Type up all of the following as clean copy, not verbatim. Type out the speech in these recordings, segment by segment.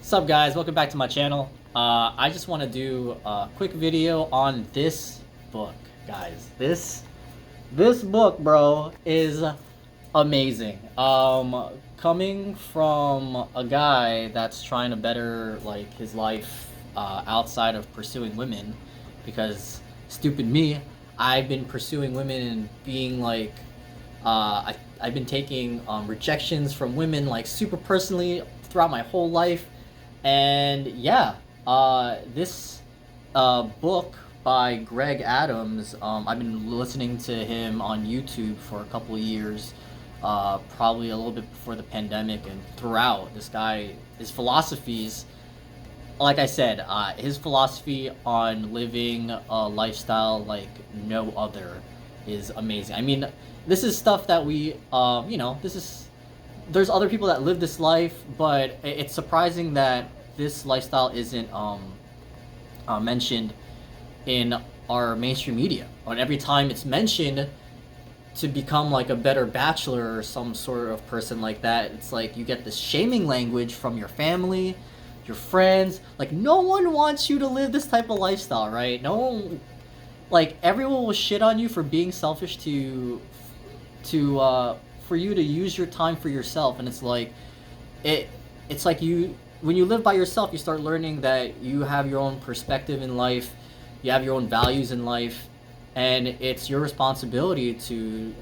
What's up, guys? Welcome back to my channel. I just want to do a quick video on this book, guys. This book, bro, is amazing. Coming from a guy that's trying to better like his life outside of pursuing women, because stupid me, I've been pursuing women and being like, I've been taking rejections from women like super personally throughout my whole life. And yeah, this book by Greg Adams, I've been listening to him on YouTube for a couple of years, probably a little bit before the pandemic and throughout. This guy, his philosophies, like I said, his philosophy on living a lifestyle like no other is amazing. I mean, this is stuff that there's other people that live this life, but it's surprising that this lifestyle isn't mentioned in our mainstream media. And every time it's mentioned to become like a better bachelor or some sort of person like that, it's like you get this shaming language from your family, your friends. Like, no one wants you to live this type of lifestyle, right? No one, like, everyone will shit on you for being selfish for you to use your time for yourself. And it's like it's like when you live by yourself, you start learning that you have your own perspective in life, you have your own values in life, and it's your responsibility to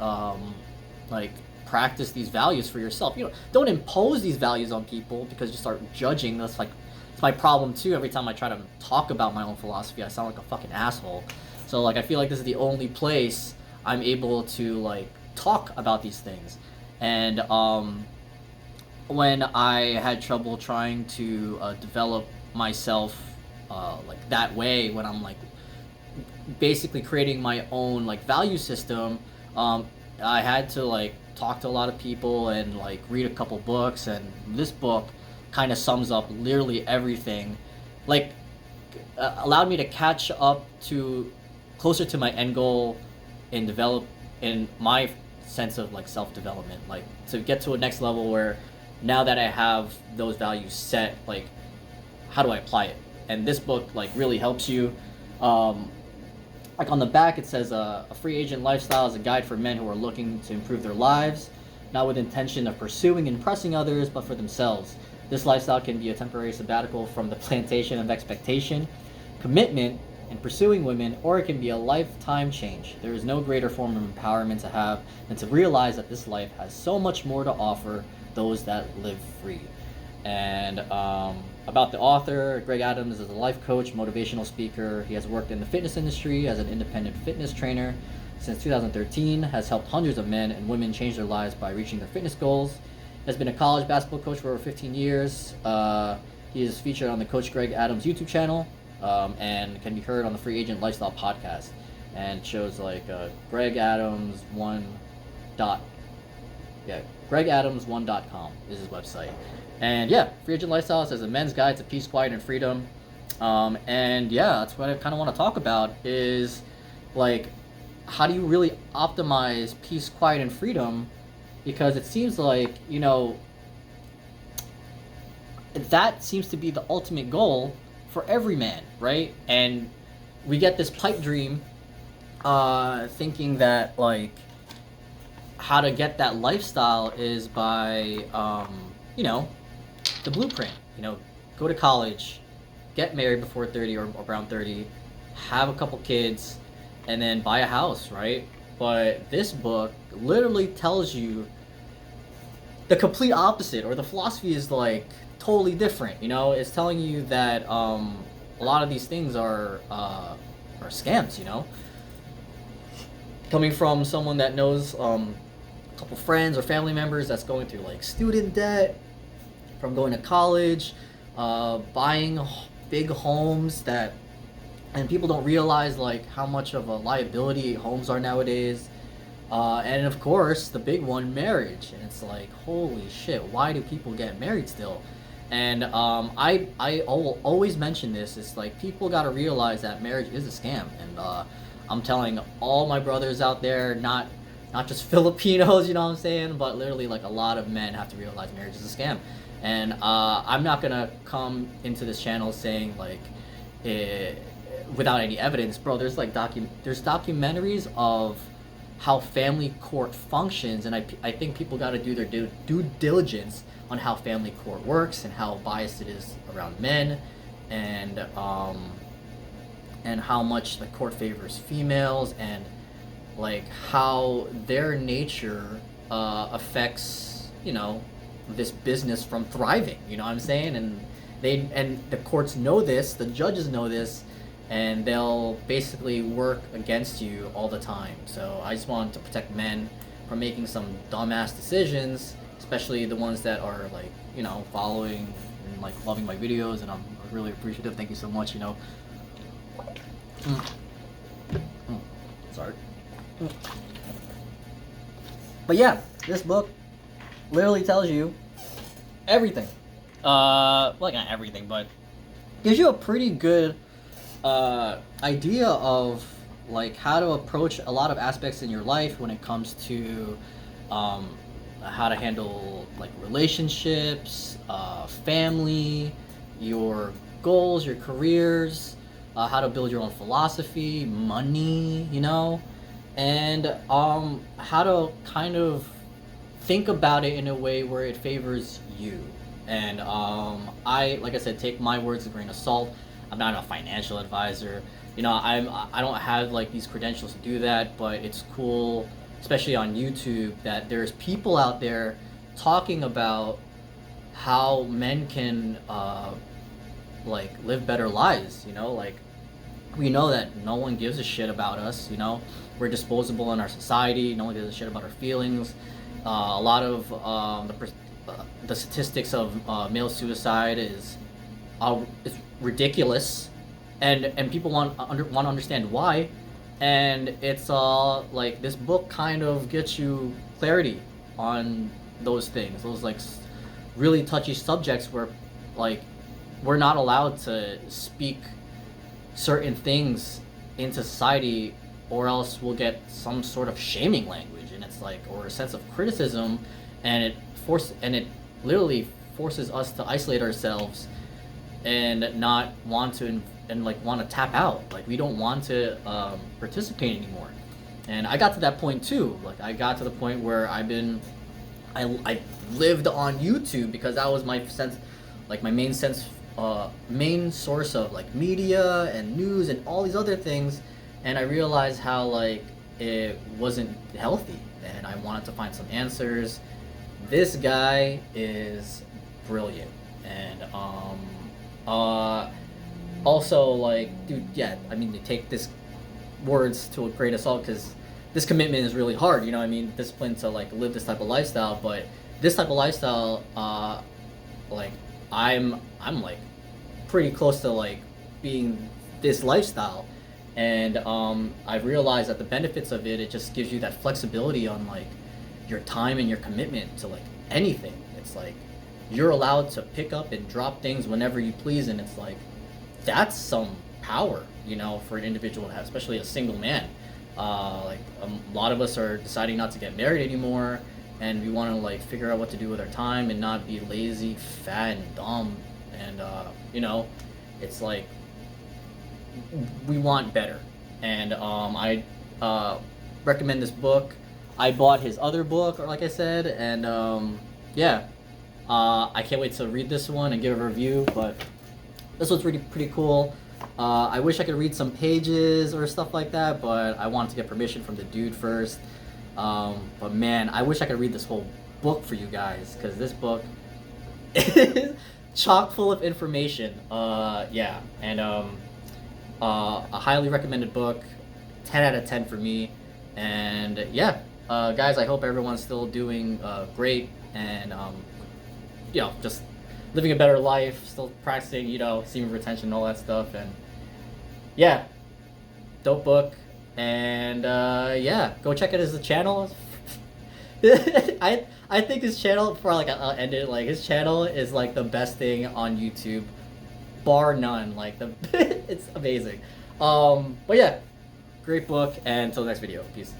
like practice these values for yourself. You know, don't impose these values on people because you start judging. That's like, it's my problem too. Every time I try to talk about my own philosophy, I sound like a fucking asshole. So like, I feel like this is the only place I'm able to like talk about these things. And when I had trouble trying to develop myself like that way, when I'm like basically creating my own like value system, I had to like talk to a lot of people and like read a couple books, and this book kind of sums up literally everything, like allowed me to catch up to closer to my end goal and develop in my sense of like self-development, like to get to a next level where now that I have those values set, like how do I apply it? And this book like really helps you. Like on the back it says a free agent lifestyle is a guide for men who are looking to improve their lives, not with intention of pursuing and impressing others, but for themselves. This lifestyle can be a temporary sabbatical from the plantation of expectation, commitment, and pursuing women, or it can be a lifetime change. There is no greater form of empowerment to have than to realize that this life has so much more to offer those that live free. And about the author, Greg Adams is a life coach, motivational speaker. He has worked in the fitness industry as an independent fitness trainer since 2013, has helped hundreds of men and women change their lives by reaching their fitness goals, has been a college basketball coach for over 15 years. He is featured on the Coach Greg Adams YouTube channel, and can be heard on the Free Agent Lifestyle podcast, and shows like Greg Adams 1. GregAdams1.com is his website. And yeah, Free Agent Lifestyle says a men's guide to peace, quiet, and freedom. And yeah, that's what I kind of want to talk about, is like, how do you really optimize peace, quiet, and freedom? Because it seems like, you know, that seems to be the ultimate goal for every man, right? And we get this pipe dream, thinking that like how to get that lifestyle is by you know, the blueprint. You know, go to college, get married before 30 or around 30, have a couple kids, and then buy a house, right? But this book literally tells you the complete opposite, or the philosophy is like totally different. You know, it's telling you that a lot of these things are scams. You know, coming from someone that knows a couple friends or family members that's going through like student debt from going to college, buying big homes that, and people don't realize like how much of a liability homes are nowadays. And of course, the big one, marriage. And it's like, holy shit, why do people get married still? And I will always mention this. It's like, people got to realize that marriage is a scam. And I'm telling all my brothers out there, not just Filipinos, you know what I'm saying, but literally like a lot of men have to realize marriage is a scam. And I'm not gonna come into this channel saying like eh, without any evidence, bro. There's like there's documentaries of how family court functions, and I think people got to do their due diligence on how family court works and how biased it is around men, and how much the court favors females, and like how their nature affects, you know, this business from thriving. You know what I'm saying? And the courts know this, the judges know this, and they'll basically work against you all the time. So I just want to protect men from making some dumbass decisions, especially the ones that are like, you know, following and like loving my videos, and I'm really appreciative. Thank you so much, you know. Sorry. But yeah, this book literally tells you everything. Well, not everything, but gives you a pretty good idea of like how to approach a lot of aspects in your life when it comes to how to handle like relationships, family, your goals, your careers, how to build your own philosophy, money, you know, and how to kind of think about it in a way where it favors you. And like I said, take my words with a grain of salt. I'm not a financial advisor. You know, I don't have like these credentials to do that, but it's cool, especially on YouTube, that there's people out there talking about how men can like live better lives. You know, like we know that no one gives a shit about us. You know, we're disposable in our society. No one gives a shit about our feelings. A lot of the statistics of male suicide is ridiculous, and people want to understand why, and it's like this book kind of gets you clarity on those things, those like really touchy subjects where like we're not allowed to speak certain things into society, or else we'll get some sort of shaming language, and it's like, or a sense of criticism, and it literally forces us to isolate ourselves and not want to want to tap out. Like we don't want to participate anymore. And I got to that point too. Like I got to the point where I lived on YouTube because that was my sense, like my main source of like media and news and all these other things. And I realized how like it wasn't healthy, and I wanted to find some answers. This guy is brilliant, and also like, dude, yeah, I mean, you take this words to a grain of salt because this commitment is really hard, you know what I mean, discipline to like live this type of lifestyle. But this type of lifestyle, like I'm like pretty close to like being this lifestyle, and I've realized that the benefits of it just gives you that flexibility on like your time and your commitment to like anything. It's like you're allowed to pick up and drop things whenever you please, and it's like that's some power, you know, for an individual to have, especially a single man. Like a lot of us are deciding not to get married anymore, and we want to like figure out what to do with our time and not be lazy, fat, and dumb. And you know, it's like we want better. And I recommend this book. I bought his other book, or like I said, and yeah, I can't wait to read this one and give a review. But this one's pretty cool. I wish I could read some pages or stuff like that, but I wanted to get permission from the dude first. But man, I wish I could read this whole book for you guys, because this book is chock full of information. Yeah, and a highly recommended book, 10 out of 10 for me. And yeah, guys, I hope everyone's still doing great, and you know, just living a better life, still practicing, you know, semen retention and all that stuff. And yeah, dope book. And yeah, go check out his channel. I think his channel, for like, I'll end it, like his channel is like the best thing on YouTube, bar none. Like it's amazing. But yeah, great book, and until the next video, peace.